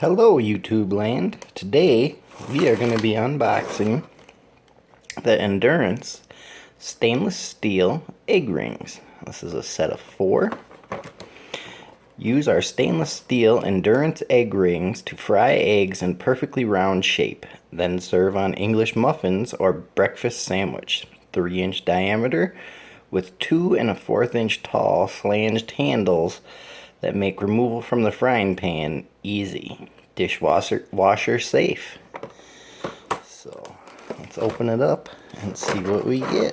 Hello YouTube land. Today we are going to be unboxing the Endurance stainless steel egg rings. This is a set of 4. Use our stainless steel Endurance egg rings to fry eggs in perfectly round shape. Then serve on English muffins or breakfast sandwich. 3-inch diameter with 2 1/4 inch tall flanged handles that make removal from the frying pan easy. Dishwasher safe. So let's open it up and see what we get.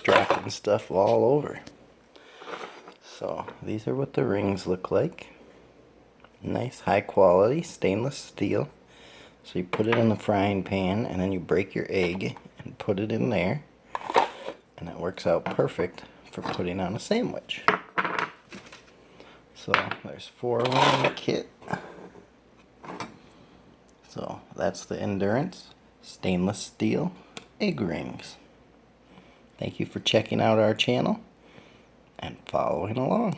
Dropping stuff all over. So these are what the rings look like. Nice high quality stainless steel. So you put it in the frying pan and then you break your egg and put it in there, and it works out perfect for putting on a sandwich. So there's 4 of them in the kit. So that's the Endurance stainless steel egg rings. Thank you for checking out our channel and following along.